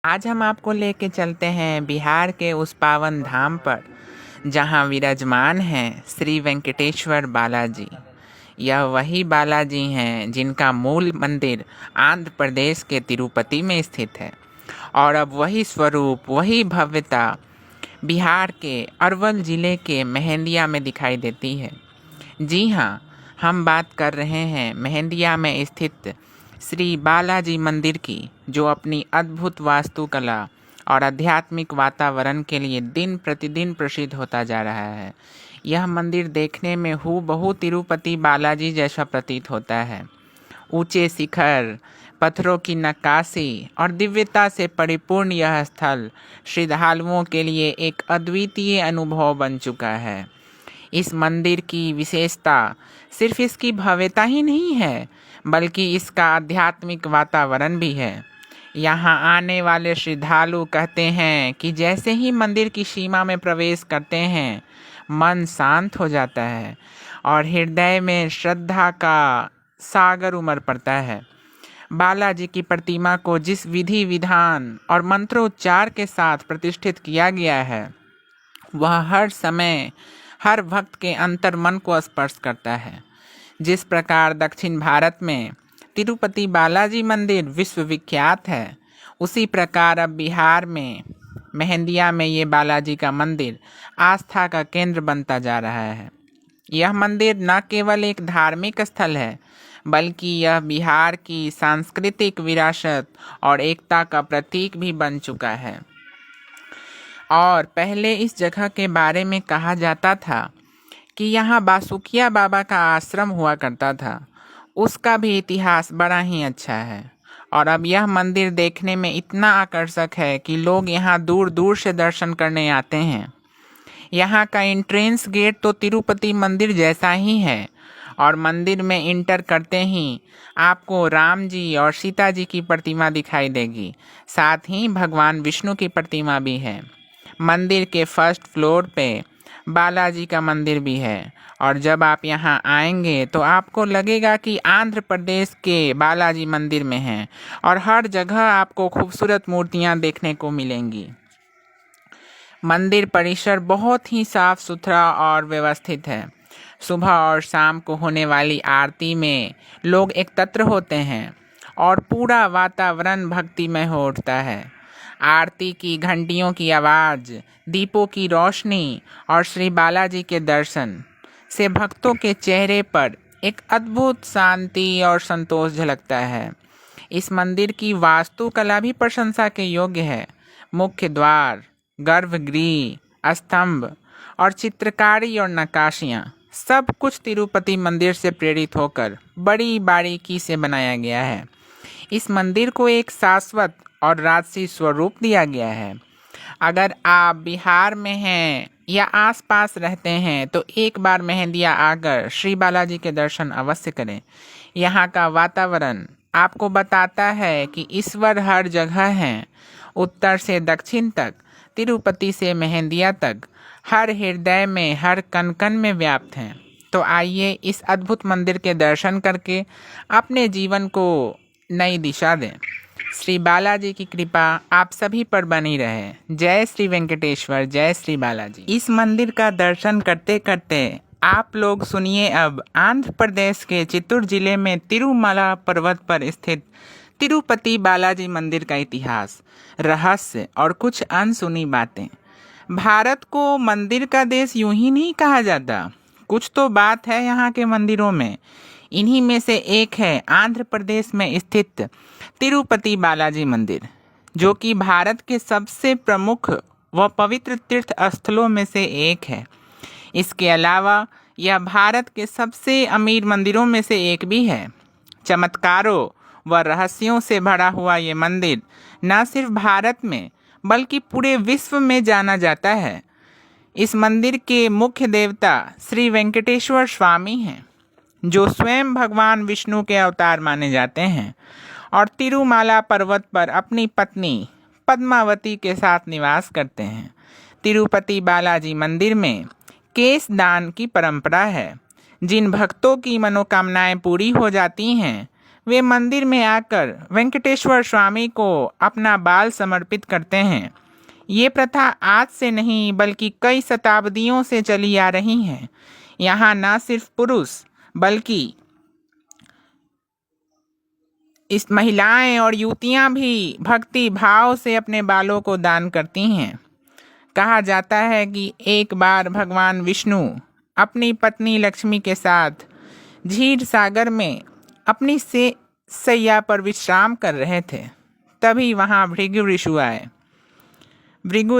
आज हम आपको लेके चलते हैं बिहार के उस पावन धाम पर जहां विराजमान हैं श्री वेंकटेश्वर बालाजी। यह वही बालाजी हैं जिनका मूल मंदिर आंध्र प्रदेश के तिरुपति में स्थित है और अब वही स्वरूप वही भव्यता बिहार के अरवल जिले के मेहंदिया में दिखाई देती है। जी हाँ, हम बात कर रहे हैं मेहंदिया में स्थित श्री बालाजी मंदिर की, जो अपनी अद्भुत वास्तुकला और आध्यात्मिक वातावरण के लिए दिन प्रतिदिन प्रसिद्ध होता जा रहा है। यह मंदिर देखने में हूबहू तिरुपति बालाजी जैसा प्रतीत होता है। ऊंचे शिखर, पत्थरों की नक्काशी और दिव्यता से परिपूर्ण यह स्थल श्रद्धालुओं के लिए एक अद्वितीय अनुभव बन चुका है। इस मंदिर की विशेषता सिर्फ इसकी भव्यता ही नहीं है, बल्कि इसका आध्यात्मिक वातावरण भी है। यहाँ आने वाले श्रद्धालु कहते हैं कि जैसे ही मंदिर की सीमा में प्रवेश करते हैं, मन शांत हो जाता है और हृदय में श्रद्धा का सागर उमड़ पड़ता है। बालाजी की प्रतिमा को जिस विधि विधान और मंत्रोच्चार के साथ प्रतिष्ठित किया गया है, वह हर समय हर भक्त के अंतर मन को स्पर्श करता है। जिस प्रकार दक्षिण भारत में तिरुपति बालाजी मंदिर विश्वविख्यात है, उसी प्रकार अब बिहार में मेहंदिया में ये बालाजी का मंदिर आस्था का केंद्र बनता जा रहा है। यह मंदिर न केवल एक धार्मिक स्थल है, बल्कि यह बिहार की सांस्कृतिक विरासत और एकता का प्रतीक भी बन चुका है। और पहले इस जगह के बारे में कहा जाता था कि यहाँ बासुकिया बाबा का आश्रम हुआ करता था। उसका भी इतिहास बड़ा ही अच्छा है और अब यह मंदिर देखने में इतना आकर्षक है कि लोग यहाँ दूर दूर से दर्शन करने आते हैं। यहाँ का एंट्रेंस गेट तो तिरुपति मंदिर जैसा ही है और मंदिर में इंटर करते ही आपको राम जी और सीता जी की प्रतिमा दिखाई देगी। साथ ही भगवान विष्णु की प्रतिमा भी है। मंदिर के फर्स्ट फ्लोर पे बालाजी का मंदिर भी है और जब आप यहाँ आएंगे तो आपको लगेगा कि आंध्र प्रदेश के बालाजी मंदिर में हैं और हर जगह आपको खूबसूरत मूर्तियाँ देखने को मिलेंगी। मंदिर परिसर बहुत ही साफ सुथरा और व्यवस्थित है। सुबह और शाम को होने वाली आरती में लोग एकत्र होते हैं और पूरा वातावरण भक्तिमय हो उठता है। आरती की घंटियों की आवाज़, दीपों की रोशनी और श्री बालाजी के दर्शन से भक्तों के चेहरे पर एक अद्भुत शांति और संतोष झलकता है। इस मंदिर की वास्तुकला भी प्रशंसा के योग्य है। मुख्य द्वार, गर्भगृह, स्तंभ और चित्रकारी और नक्काशियाँ सब कुछ तिरुपति मंदिर से प्रेरित होकर बड़ी बारीकी से बनाया गया है। इस मंदिर को एक शाश्वत और राजसी स्वरूप दिया गया है। अगर आप बिहार में हैं या आसपास रहते हैं तो एक बार मेहंदिया आकर श्री बालाजी के दर्शन अवश्य करें। यहाँ का वातावरण आपको बताता है कि ईश्वर हर जगह हैं। उत्तर से दक्षिण तक, तिरुपति से मेहंदिया तक, हर हृदय में, हर कण कण में व्याप्त हैं। तो आइए इस अद्भुत मंदिर के दर्शन करके अपने जीवन को नई दिशा दें। श्री बालाजी की कृपा आप सभी पर बनी रहे। जय श्री वेंकटेश्वर, जय श्री बालाजी। इस मंदिर का दर्शन करते करते आप लोग सुनिए अब आंध्र प्रदेश के चित्तूर जिले में तिरुमला पर्वत पर स्थित तिरुपति बालाजी मंदिर का इतिहास, रहस्य और कुछ अनसुनी बातें। भारत को मंदिर का देश यूं ही नहीं कहा जाता, कुछ तो बात है यहाँ के मंदिरों में। इन्हीं में से एक है आंध्र प्रदेश में स्थित तिरुपति बालाजी मंदिर, जो कि भारत के सबसे प्रमुख व पवित्र तीर्थ स्थलों में से एक है। इसके अलावा यह भारत के सबसे अमीर मंदिरों में से एक भी है। चमत्कारों व रहस्यों से भरा हुआ ये मंदिर न सिर्फ भारत में बल्कि पूरे विश्व में जाना जाता है। इस मंदिर के मुख्य देवता श्री वेंकटेश्वर स्वामी हैं, जो स्वयं भगवान विष्णु के अवतार माने जाते हैं और तिरुमाला पर्वत पर अपनी पत्नी पद्मावती के साथ निवास करते हैं। तिरुपति बालाजी मंदिर में केश दान की परंपरा है। जिन भक्तों की मनोकामनाएं पूरी हो जाती हैं, वे मंदिर में आकर वेंकटेश्वर स्वामी को अपना बाल समर्पित करते हैं। ये प्रथा आज से नहीं बल्कि कई शताब्दियों से चली आ रही है। यहाँ न सिर्फ पुरुष बल्कि इस महिलाएं और युवतियां भी भक्ति भाव से अपने बालों को दान करती हैं। कहा जाता है कि एक बार भगवान विष्णु अपनी पत्नी लक्ष्मी के साथ क्षीर सागर में अपनी सैया पर विश्राम कर रहे थे। तभी वहाँ भृगु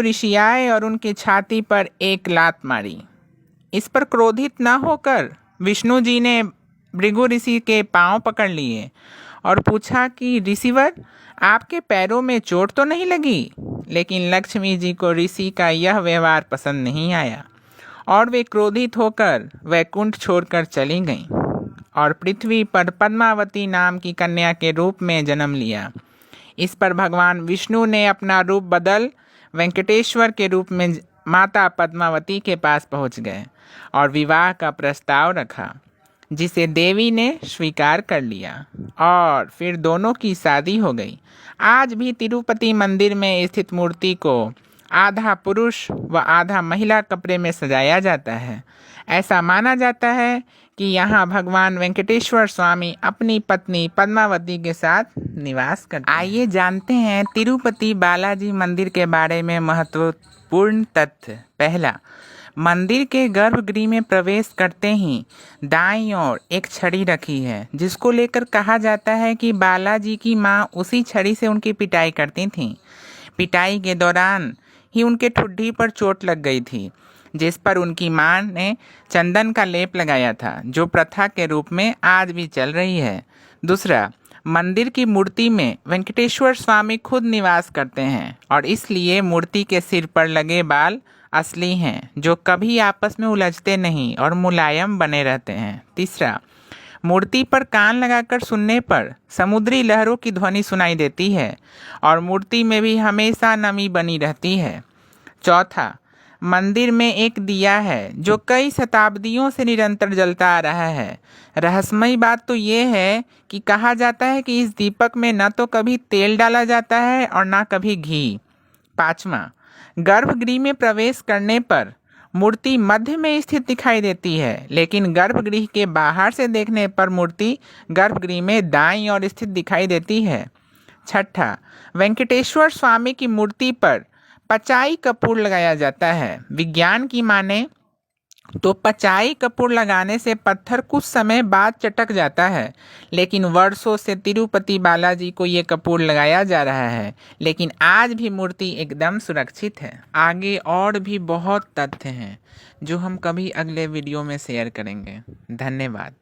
ऋषि आए और उनकी छाती पर एक लात मारी। इस पर क्रोधित न होकर विष्णु जी ने भृगु ऋषि के पांव पकड़ लिए और पूछा कि ऋषिवर, आपके पैरों में चोट तो नहीं लगी? लेकिन लक्ष्मी जी को ऋषि का यह व्यवहार पसंद नहीं आया और वे क्रोधित होकर वैकुंठ छोड़कर चली गईं और पृथ्वी पर पद्मावती नाम की कन्या के रूप में जन्म लिया। इस पर भगवान विष्णु ने अपना रूप बदल वेंकटेश्वर के रूप में माता पद्मावती के पास पहुंच गए और विवाह का प्रस्ताव रखा, जिसे देवी ने स्वीकार कर लिया और फिर दोनों की शादी हो गई। आज भी तिरुपति मंदिर में स्थित मूर्ति को आधा पुरुष व आधा महिला कपड़े में सजाया जाता है। ऐसा माना जाता है कि यहाँ भगवान वेंकटेश्वर स्वामी अपनी पत्नी पद्मावती के साथ निवास करते हैं। आइए जानते हैं तिरुपति बालाजी मंदिर के बारे में महत्वपूर्ण तथ्य। पहला, मंदिर के गर्भगृह में प्रवेश करते ही दाईं ओर एक छड़ी रखी है, जिसको लेकर कहा जाता है कि बालाजी की माँ उसी छड़ी से उनकी पिटाई करती थीं। पिटाई के दौरान ही उनके ठुड्डी पर चोट लग गई थी, जिस पर उनकी मां ने चंदन का लेप लगाया था, जो प्रथा के रूप में आज भी चल रही है। दूसरा, मंदिर की मूर्ति में वेंकटेश्वर स्वामी खुद निवास करते हैं और इसलिए मूर्ति के सिर पर लगे बाल असली हैं, जो कभी आपस में उलझते नहीं और मुलायम बने रहते हैं। तीसरा, मूर्ति पर कान लगाकर सुनने पर समुद्री लहरों की ध्वनि सुनाई देती है और मूर्ति में भी हमेशा नमी बनी रहती है। चौथा, मंदिर में एक दिया है जो कई शताब्दियों से निरंतर जलता आ रहा है। रहस्यमयी बात तो ये है कि कहा जाता है कि इस दीपक में न तो कभी तेल डाला जाता है और न कभी घी। पांचवा, गर्भगृह में प्रवेश करने पर मूर्ति मध्य में स्थित दिखाई देती है, लेकिन गर्भगृह के बाहर से देखने पर मूर्ति गर्भगृह में दाईं ओर स्थित दिखाई देती है। छठा, वेंकटेश्वर स्वामी की मूर्ति पर पचाई कपूर लगाया जाता है। विज्ञान की माने तो पचाई कपूर लगाने से पत्थर कुछ समय बाद चटक जाता है, लेकिन वर्षों से तिरुपति बालाजी को ये कपूर लगाया जा रहा है, लेकिन आज भी मूर्ति एकदम सुरक्षित है। आगे और भी बहुत तथ्य हैं जो हम कभी अगले वीडियो में शेयर करेंगे। धन्यवाद।